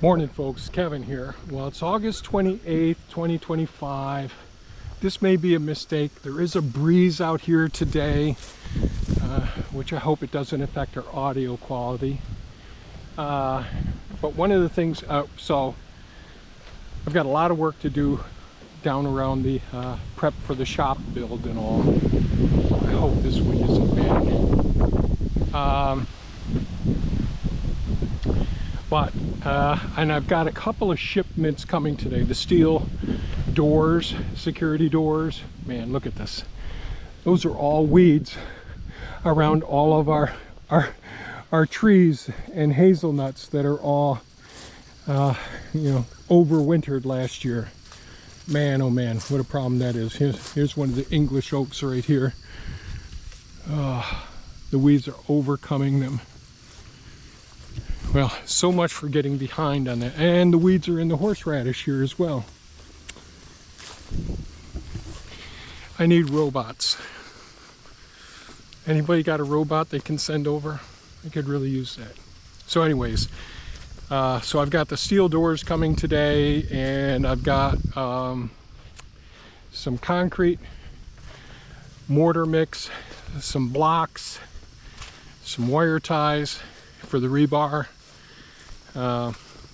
Morning folks, Kevin here. Well, it's August 28th, 2025. This may be a mistake. There is a breeze out here today, which I hope it doesn't affect our audio quality. But one of the things, so I've got a lot of work to do down around the prep for the shop build and all. I hope this wind isn't bad. And I've got a couple of shipments coming today. The steel doors, security doors. Man, look at this. Those are all weeds around all of our trees and hazelnuts that are all, overwintered last year. Man, oh man, what a problem that is. Here's one of the English oaks right here. The weeds are overcoming them. Well, so much for getting behind on that. And the weeds are in the horseradish here as well. I need robots. Anybody got a robot they can send over? I could really use that. So anyways, so I've got the steel doors coming today, and I've got some concrete, mortar mix, some blocks, some wire ties for the rebar.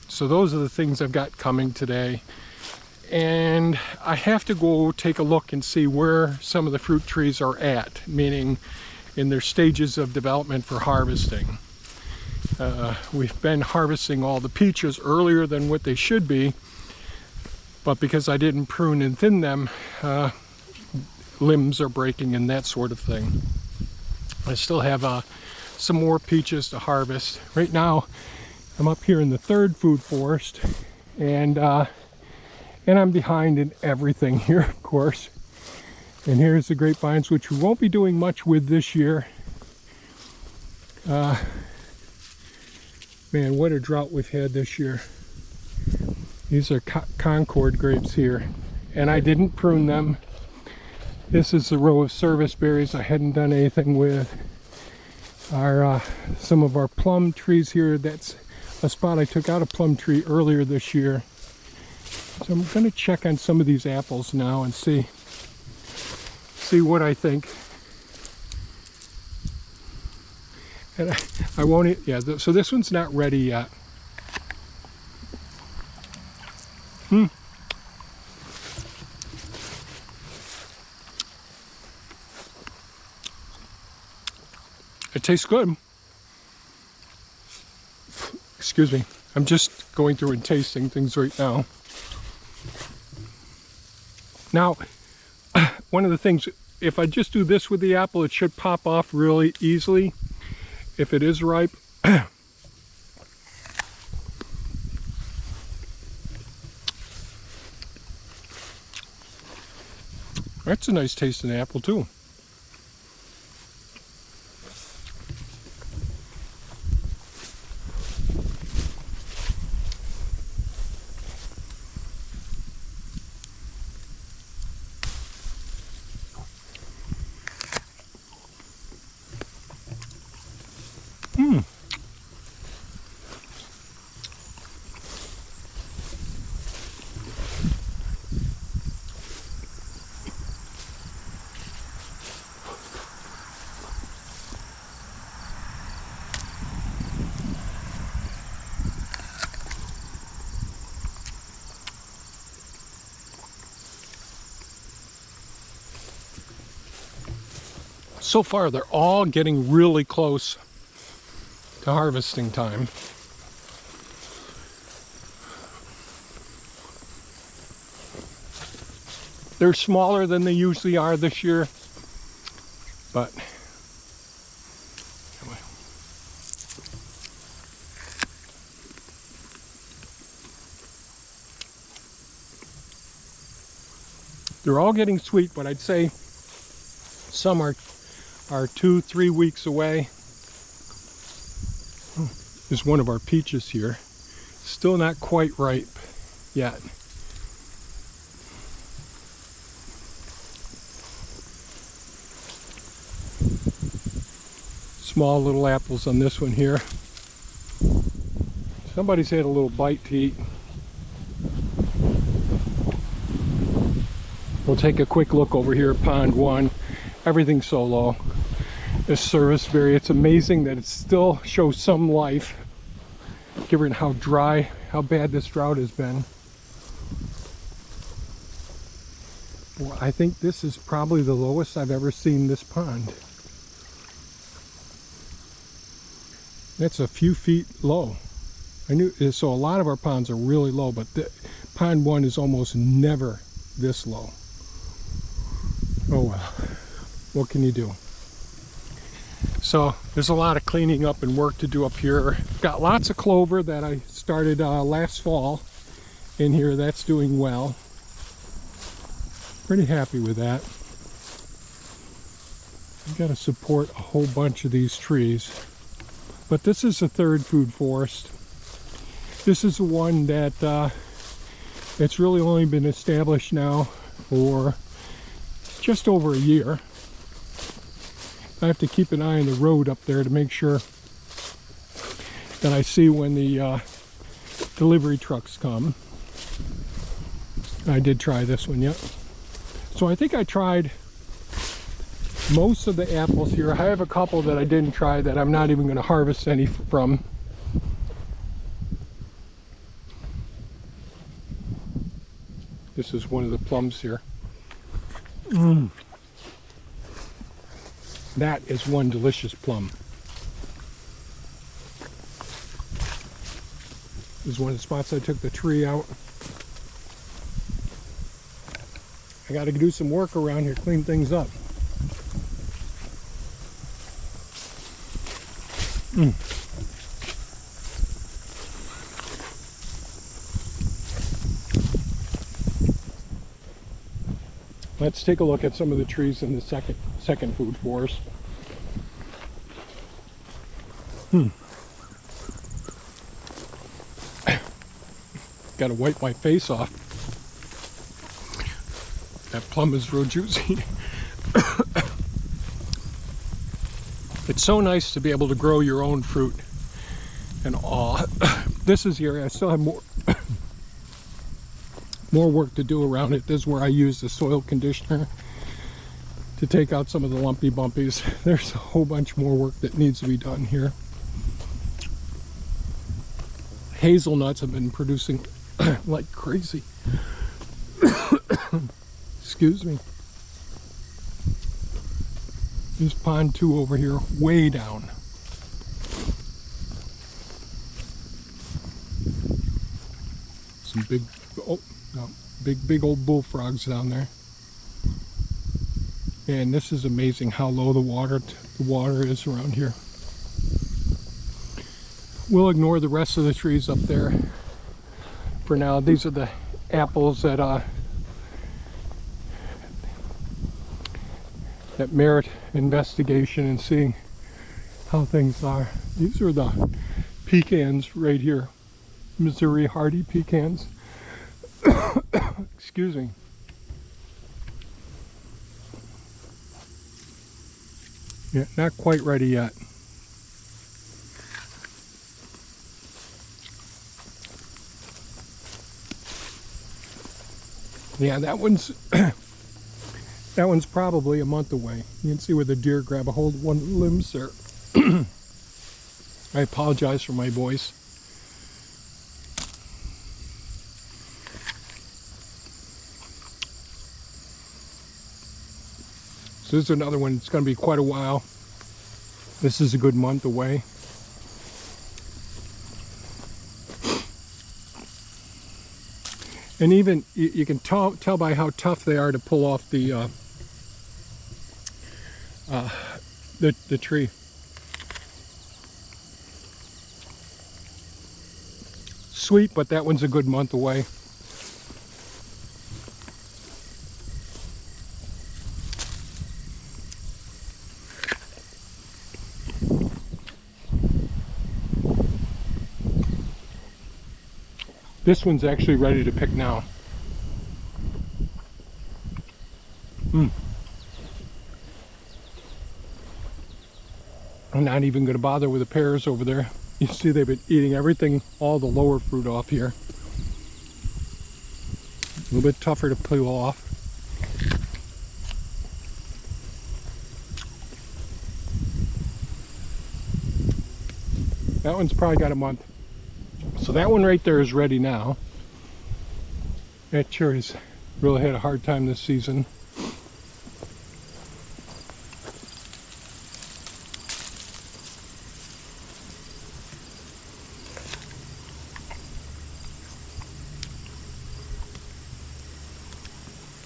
So those are the things I've got coming today, and I have to go take a look and see where some of the fruit trees are at, meaning in their stages of development for harvesting. We've been harvesting all the peaches earlier than what they should be, but because I didn't prune and thin them, limbs are breaking and that sort of thing. I still have some more peaches to harvest. Right now I'm up here in the third food forest, and I'm behind in everything here, of course. And here's the grapevines, which we won't be doing much with this year. Man, what a drought we've had this year. These are Concord grapes here, and I didn't prune them. This is the row of service berries I hadn't done anything with. Some of our plum trees here, that's a spot I took out a plum tree earlier this year. So I'm going to check on some of these apples now and see what I think. And I won't eat, yeah, so this one's not ready yet. It tastes good. Excuse me. I'm just going through and tasting things right now. Now, one of the things, if I just do this with the apple, it should pop off really easily if it is ripe. That's a nice tasting apple too. So far, they're all getting really close to harvesting time. They're smaller than they usually are this year, but anyway. They're all getting sweet, but I'd say some are 2-3 weeks away. There's one of our peaches here. Still not quite ripe yet. Small little apples on this one here. Somebody's had a little bite to eat. We'll take a quick look over here at Pond 1. Everything's so low. This service area, it's amazing that it still shows some life, given how dry, how bad this drought has been. Well, I think this is probably the lowest I've ever seen this pond. That's a few feet low. So a lot of our ponds are really low, but Pond 1 is almost never this low. Oh well, what can you do? So there's a lot of cleaning up and work to do up here. Got lots of clover that I started last fall in here. That's doing well. Pretty happy with that. I've got to support a whole bunch of these trees. But this is a third food forest. This is the one that it's really only been established now for just over a year. I have to keep an eye on the road up there to make sure that I see when the delivery trucks come. I did try this one, yep. So I think I tried most of the apples here. I have a couple that I didn't try that I'm not even going to harvest any from. This is one of the plums here. That is one delicious plum. This is one of the spots I took the tree out. I got to do some work around here, clean things up. Let's take a look at some of the trees in the second food forest. Got to wipe my face off. That plum is real juicy. It's so nice to be able to grow your own fruit and all. This is the area I still have more work to do around it. This is where I use the soil conditioner to take out some of the lumpy bumpies. There's a whole bunch more work that needs to be done here. Hazelnuts have been producing like crazy. Excuse me. There's Pond 2 over here, way down. Some big, big old bullfrogs down there. And this is amazing how low the water is around here. We'll ignore the rest of the trees up there for now. These are the apples that merit investigation and seeing how things are. These are the pecans right here, Missouri hardy pecans. Excuse me. Yeah, not quite ready yet. Yeah, that one's that one's probably a month away. You can see where the deer grab a hold of one of the limbs there. I apologize for my voice. So this is another one. It's going to be quite a while. This is a good month away. And even you can tell by how tough they are to pull off the tree. Sweet, but that one's a good month away. This one's actually ready to pick now. I'm not even going to bother with the pears over there. You see they've been eating everything, all the lower fruit off here. A little bit tougher to peel off. That one's probably got a month. So that one right there is ready now. That cherry's really had a hard time this season.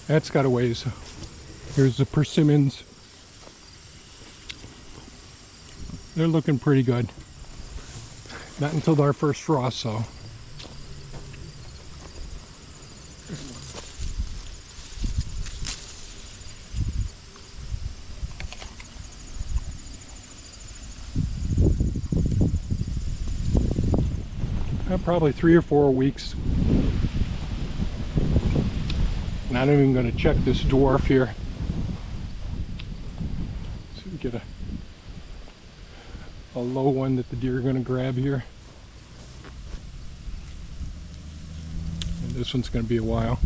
That's got a ways. Here's the persimmons. They're looking pretty good. Not until our first frost, though. Probably 3 or 4 weeks. Not even going to check this dwarf here. So we get a low one that the deer are going to grab here. And this one's going to be a while.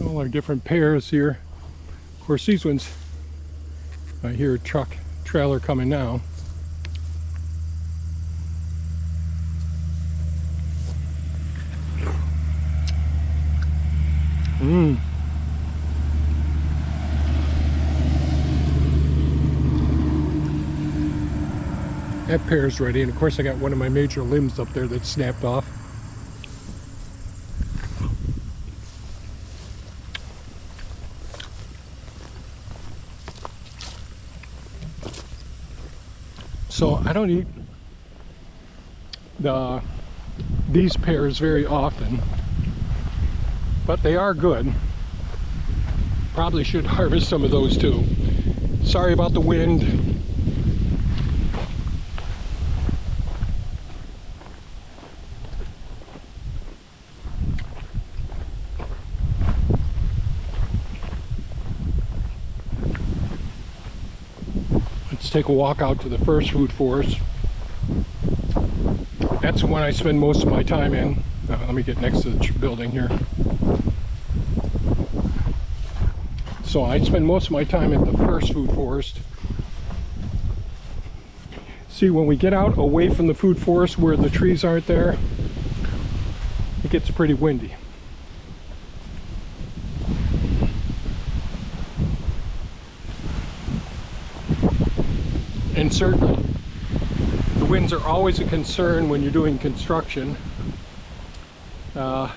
All our different pears here. Of course, these ones, I hear a truck trailer coming now. That pear's ready, and of course I got one of my major limbs up there that snapped off. So I don't eat these pears very often, but they are good. Probably should harvest some of those too. Sorry about the wind. Let's take a walk out to the first food forest. That's the one I spend most of my time in. Let me get next to the building here. So I spend most of my time at the first food forest. See, when we get out away from the food forest where the trees aren't there, it gets pretty windy. And certainly, the winds are always a concern when you're doing construction, because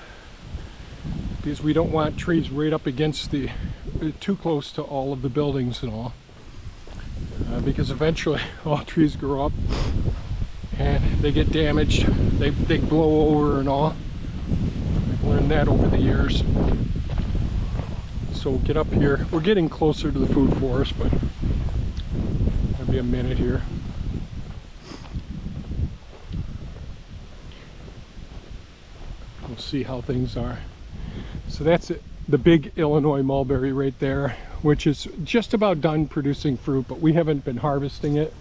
we don't want trees right up against too close to all of the buildings and all, because eventually all trees grow up and they get damaged, they blow over and all. I've learned that over the years. So we'll get up here. We're getting closer to the food forest, but be a minute here. We'll see how things are. So that's it, the big Illinois mulberry right there, which is just about done producing fruit, but we haven't been harvesting it.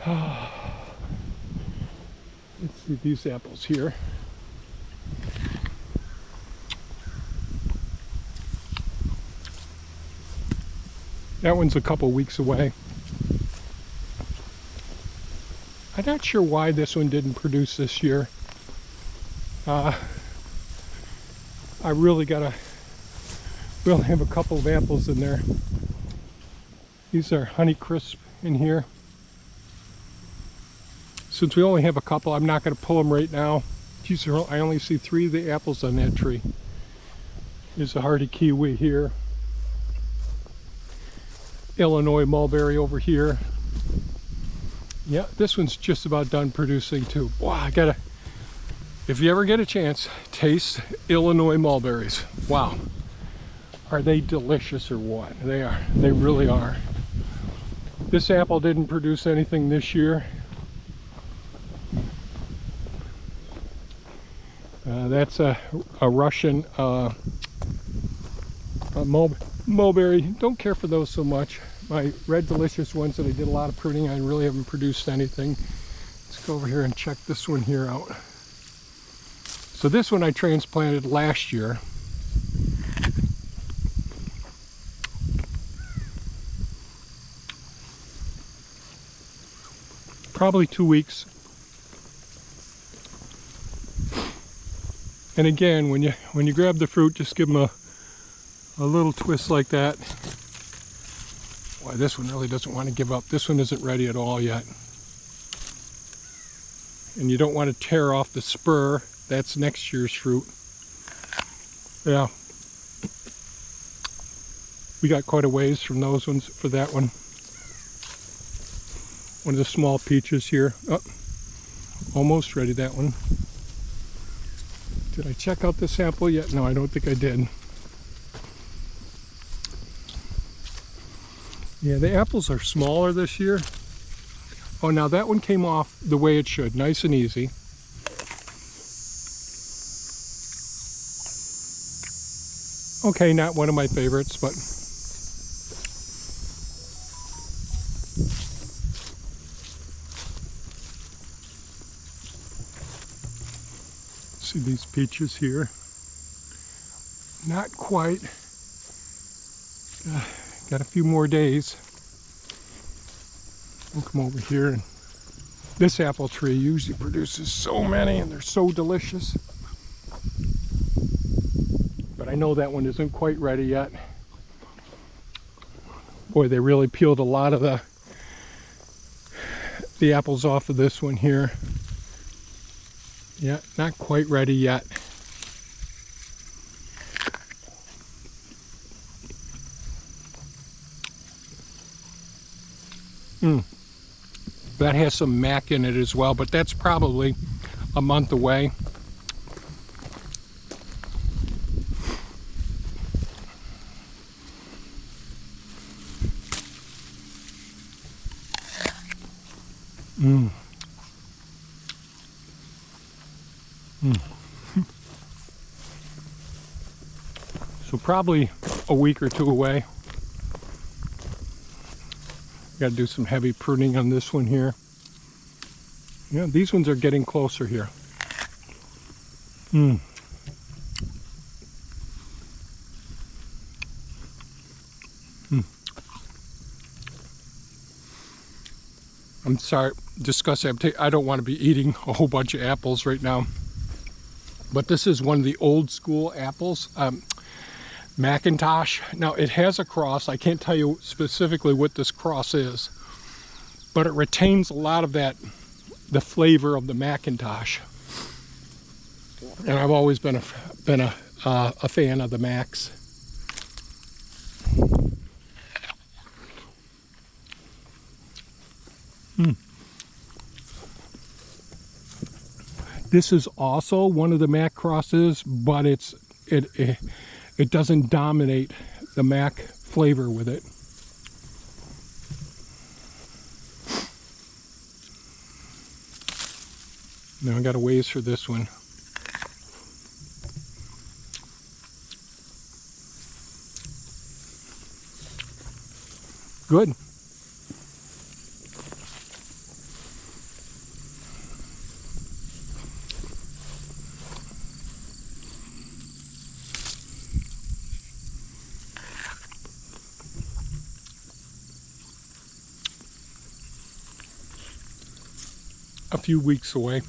Let's see these apples here. That one's a couple weeks away. I'm not sure why this one didn't produce this year. I really gotta, we only have a couple of apples in there. These are Honey Crisp in here. Since we only have a couple, I'm not gonna pull them right now. These are, I only see 3 of the apples on that tree. There's a hardy kiwi here. Illinois mulberry over here. Yeah, this one's just about done producing too. Wow, I gotta, if you ever get a chance, taste Illinois mulberries. Wow, are they delicious or what? They are, they really are. This apple didn't produce anything this year. That's a Russian mulberry. Don't care for those so much. My red delicious ones that I did a lot of pruning, I really haven't produced anything. Let's go over here and check this one here out. So this one I transplanted last year. Probably 2 weeks. And again, when you grab the fruit, just give them a little twist like that. Boy, this one really doesn't want to give up. This one isn't ready at all yet. And you don't want to tear off the spur. That's next year's fruit. Yeah. We got quite a ways from those ones for that one. One of the small peaches here. Oh, almost ready, that one. Did I check out the sample yet? No, I don't think I did. Yeah, the apples are smaller this year. Oh, now that one came off the way it should, nice and easy. Okay, not one of my favorites, but see these peaches here. Not quite. Got a few more days. We'll come over here, and this apple tree usually produces so many, and they're so delicious. But I know that one isn't quite ready yet. Boy, they really peeled a lot of the apples off of this one here. Yeah, not quite ready yet. That has some mac in it as well, but that's probably a month away. So probably a week or two away. Got to do some heavy pruning on this one here. Yeah, these ones are getting closer here. I'm sorry, disgusting. I don't want to be eating a whole bunch of apples right now. But this is one of the old school apples. Macintosh. Now it has a cross. I can't tell you specifically what this cross is, but it retains a lot of the flavor of the Macintosh. And I've always been a fan of the Macs. This is also one of the Mac crosses, but it doesn't dominate the Mac flavor with it. Now I got a ways for this one. Good. A few weeks away,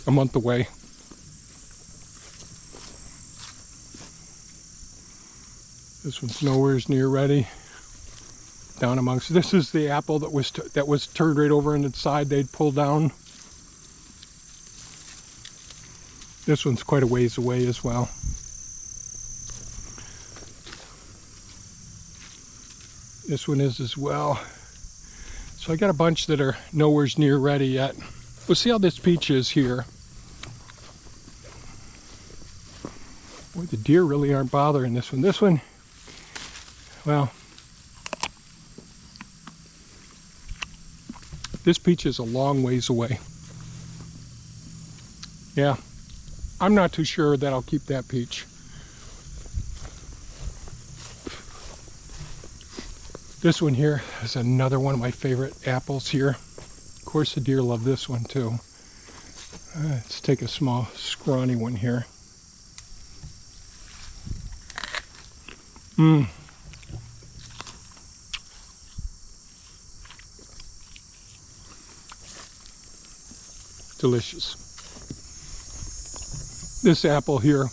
a month away. This one's nowhere near ready. Down amongst, this is the apple that was turned right over on its side. They'd pulled down. This one's quite a ways away as well. This one is as well. So I got a bunch that are nowhere near ready yet. We'll see how this peach is here. Boy, the deer really aren't bothering this one. This one, well, This peach is a long ways away. Yeah, I'm not too sure that I'll keep that peach. This one here is another one of my favorite apples here. Of course, the deer love this one too. Let's take a small, scrawny one here. Delicious. This apple here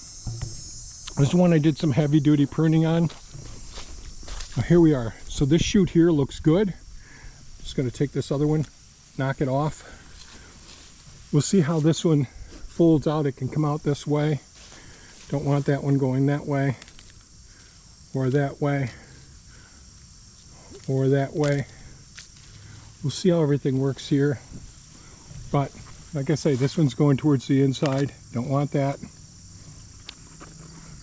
is one I did some heavy duty pruning on. Now here we are. So this shoot here looks good. Just going to take this other one, knock it off. We'll see how this one folds out. It can come out this way. Don't want that one going that way, or that way, or that way. We'll see how everything works here. But like I say, this one's going towards the inside. Don't want that.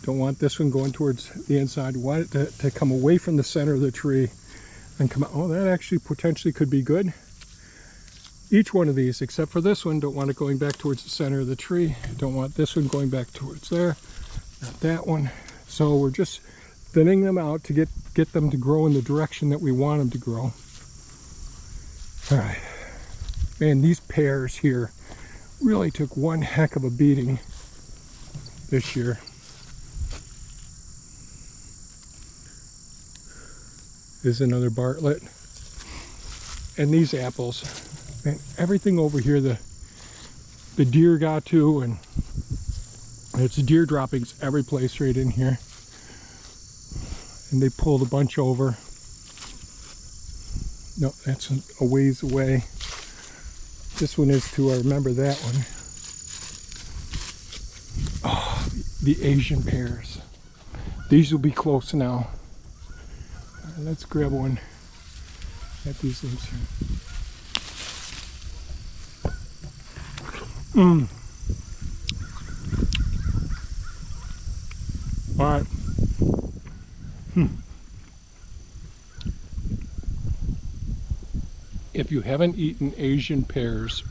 Don't want this one going towards the inside. Want it to come away from the center of the tree and come out. Oh, that actually potentially could be good. Each one of these, except for this one, don't want it going back towards the center of the tree. Don't want this one going back towards there. Not that one. So we're just thinning them out to get them to grow in the direction that we want them to grow. All right. Man, these pears here really took one heck of a beating this year. There's another Bartlett. And these apples, man, everything over here the deer got to, and it's deer droppings every place right in here. And they pulled a bunch over. No, that's a ways away. This one is too. I remember that one. Oh, the Asian pears. These will be close now. All right, let's grab one at these ones here. All right. If you haven't eaten Asian pears,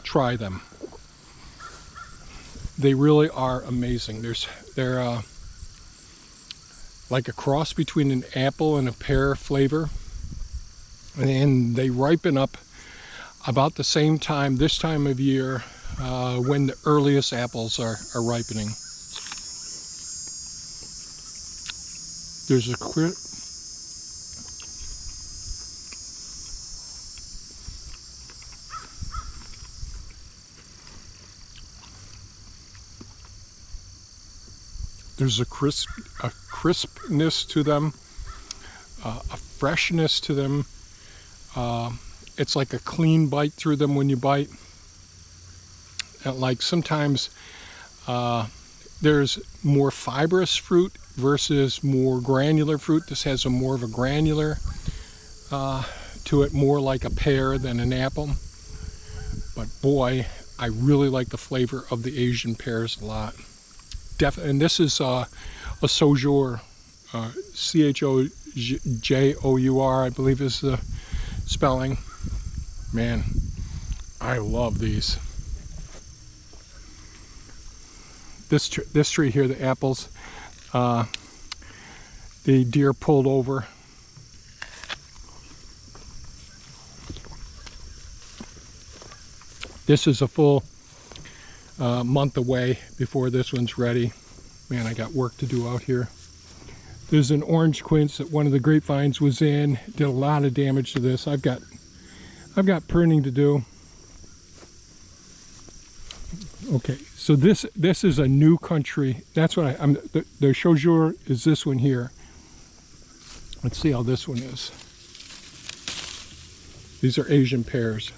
try them. They really are amazing. They're like a cross between an apple and a pear flavor, and they ripen up about the same time, this time of year, when the earliest apples are ripening. There's a There's a crispness to them, a freshness to them. It's like a clean bite through them when you bite. And like sometimes there's more fibrous fruit versus more granular fruit. This has more of a granular to it, more like a pear than an apple. But boy, I really like the flavor of the Asian pears a lot. And this is a Chojour, C-H-O-J-O-U-R, I believe is the spelling. Man, I love these. This tree here, the apples, the deer pulled over. This is a full month away before this one's ready. Man, I got work to do out here. There's an orange quince that one of the grapevines was in. Did a lot of damage to this. I've got pruning to do. Okay, so this is a new country. That's what the Chojour is this one here. Let's see how this one is. These are Asian pears.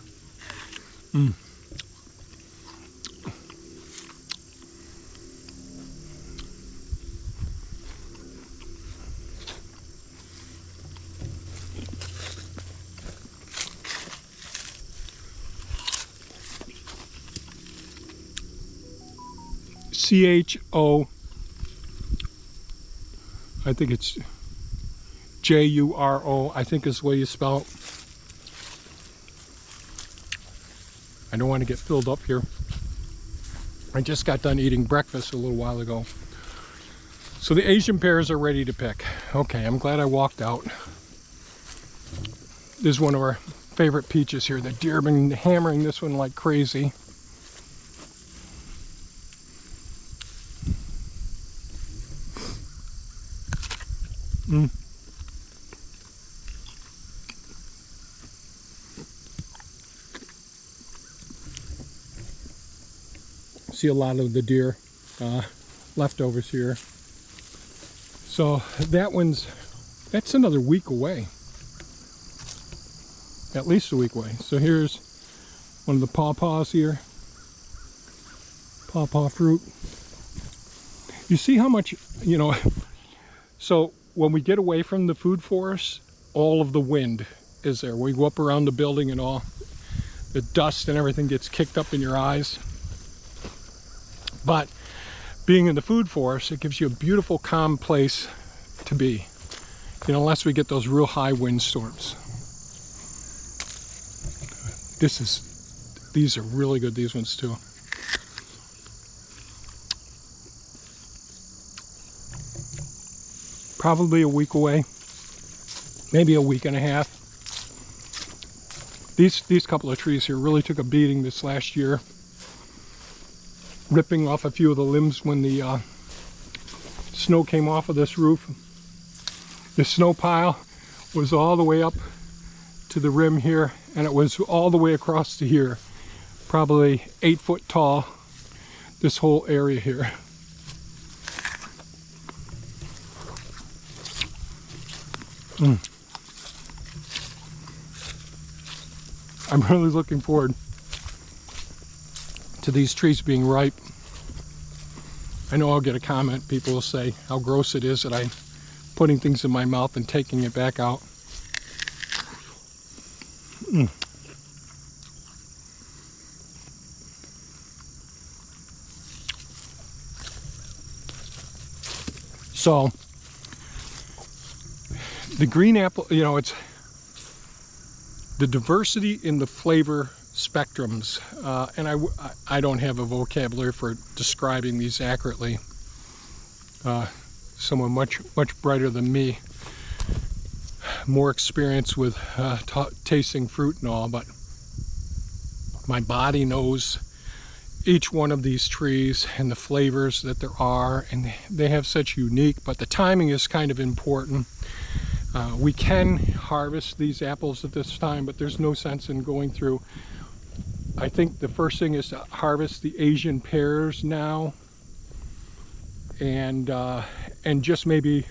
C-H-O, I think it's J-U-R-O, I think is the way you spell it. I don't want to get filled up here. I just got done eating breakfast a little while ago. So the Asian pears are ready to pick. Okay, I'm glad I walked out. This is one of our favorite peaches here. The deer have been hammering this one like crazy. See a lot of the deer leftovers here. So that's another week away. At least a week away. So here's one of the pawpaws here. Pawpaw fruit. You see how much, you know, so when we get away from the food forest, all of the wind is there. We go up around the building and all, the dust and everything gets kicked up in your eyes. But being in the food forest, it gives you a beautiful, calm place to be. You know, unless we get those real high windstorms. These are really good, these ones too. Probably a week away, maybe a week and a half. These couple of trees here really took a beating this last year, ripping off a few of the limbs when the snow came off of this roof. The snow pile was all the way up to the rim here, and it was all the way across to here, probably 8 foot tall, this whole area here. I'm really looking forward to these trees being ripe. I know I'll get a comment. People will say how gross it is that I'm putting things in my mouth and taking it back out. So the green apple, you know, it's the diversity in the flavor spectrums, and I don't have a vocabulary for describing these accurately. Someone much brighter than me, more experience with tasting fruit and all, but my body knows each one of these trees and the flavors that there are, and they have such unique, but the timing is kind of important. We can harvest these apples at this time, but there's no sense in going through. I think the first thing is to harvest the Asian pears now, and just maybe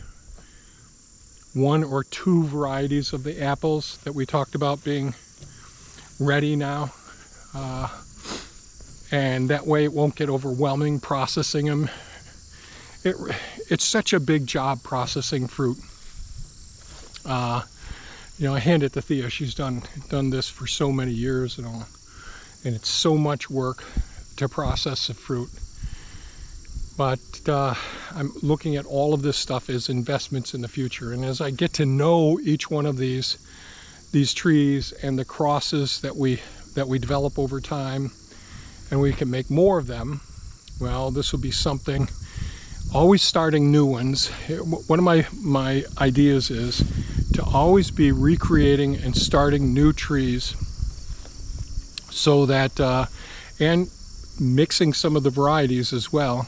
1 or 2 varieties of the apples that we talked about being ready now. And that way it won't get overwhelming processing them. It's such a big job processing fruit. You know, I hand it to Thea. She's done this for so many years and all, and it's so much work to process the fruit. But I'm looking at all of this stuff as investments in the future, and as I get to know each one of these trees and the crosses that we develop over time, and we can make more of them, well, this will be something. Always starting new ones. One of my ideas is to always be recreating and starting new trees, so that and mixing some of the varieties as well,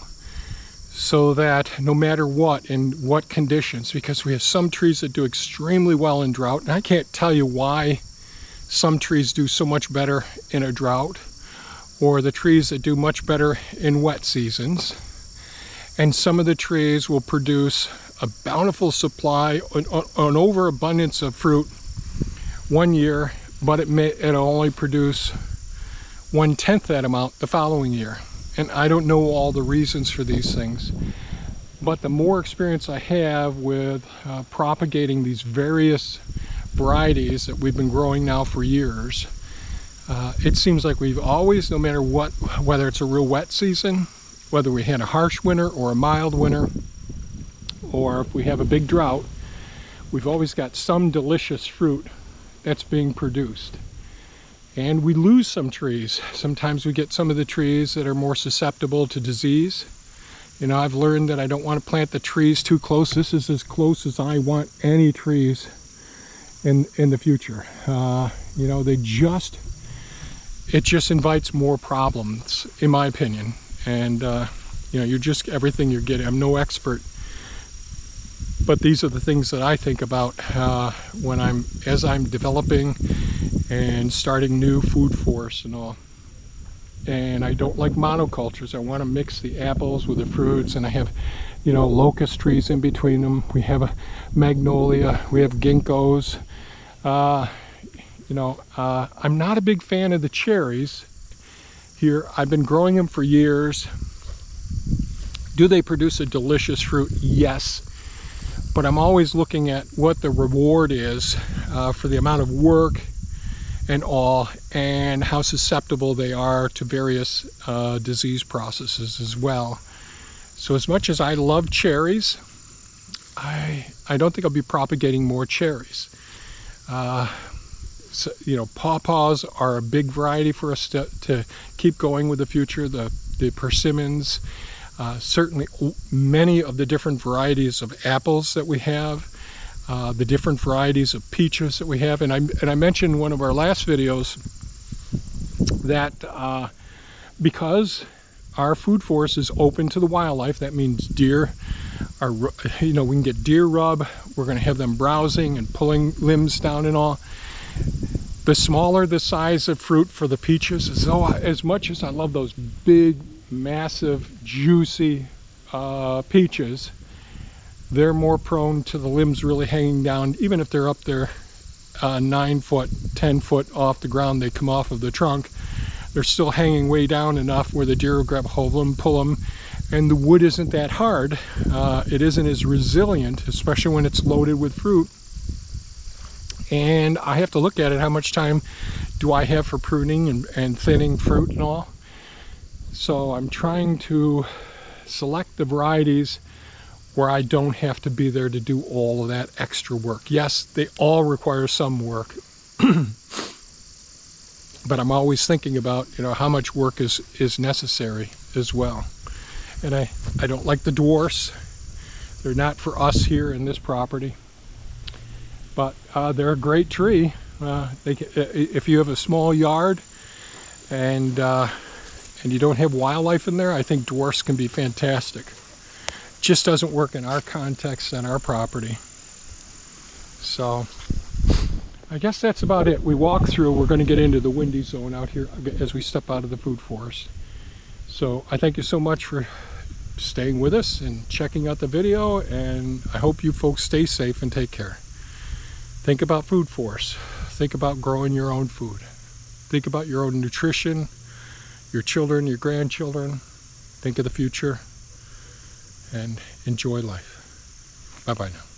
so that no matter what, in what conditions, because we have some trees that do extremely well in drought, and I can't tell you why some trees do so much better in a drought, or the trees that do much better in wet seasons. And some of the trees will produce a bountiful supply, an overabundance of fruit one year, but it'll only produce 1/10 that amount the following year. And I don't know all the reasons for these things, but the more experience I have with propagating these various varieties that we've been growing now for years, it seems like we've always, no matter what, whether it's a real wet season, whether we had a harsh winter or a mild winter, or if we have a big drought, we've always got some delicious fruit that's being produced. And we lose some trees. Sometimes we get some of the trees that are more susceptible to disease. You know, I've learned that I don't want to plant the trees too close. This is as close as I want any trees in the future. You know, it just invites more problems, in my opinion. And you know, you're just everything you're getting. I'm no expert, but these are the things that I think about as I'm developing and starting new food forests and all. And I don't like monocultures. I want to mix the apples with the fruits, and I have, you know, locust trees in between them. We have a magnolia, we have ginkgos. You know, I'm not a big fan of the cherries here. I've been growing them for years. Do they produce a delicious fruit? Yes. But I'm always looking at what the reward is for the amount of work and all, and how susceptible they are to various disease processes as well. So as much as I love cherries, I don't think I'll be propagating more cherries. So, you know, pawpaws are a big variety for us to keep going with the future. The persimmons, certainly many of the different varieties of apples that we have, the different varieties of peaches that we have. And I mentioned in one of our last videos that because our food forest is open to the wildlife, that means deer are, you know, we can get deer rub. We're going to have them browsing and pulling limbs down and all. The smaller the size of fruit for the peaches, as much as I love those big, massive, juicy peaches, they're more prone to the limbs really hanging down. Even if they're up there 9 foot, 10 foot off the ground, they come off of the trunk, they're still hanging way down enough where the deer will grab a hold of them, pull them, and the wood isn't that hard. It isn't as resilient, especially when it's loaded with fruit. And I have to look at it, how much time do I have for pruning and thinning fruit and all. So I'm trying to select the varieties where I don't have to be there to do all of that extra work. Yes, they all require some work, but I'm always thinking about, you know, how much work is necessary as well. And I don't like the dwarfs. They're not for us here in this property, but they're a great tree. If you have a small yard and you don't have wildlife in there, I think dwarfs can be fantastic. Just doesn't work in our context and our property. So I guess that's about it. We walk through, we're going to get into the windy zone out here as we step out of the food forest. So I thank you so much for staying with us and checking out the video, and I hope you folks stay safe and take care. Think about food forests. Think about growing your own food. Think about your own nutrition, your children, your grandchildren. Think of the future and enjoy life. Bye-bye now.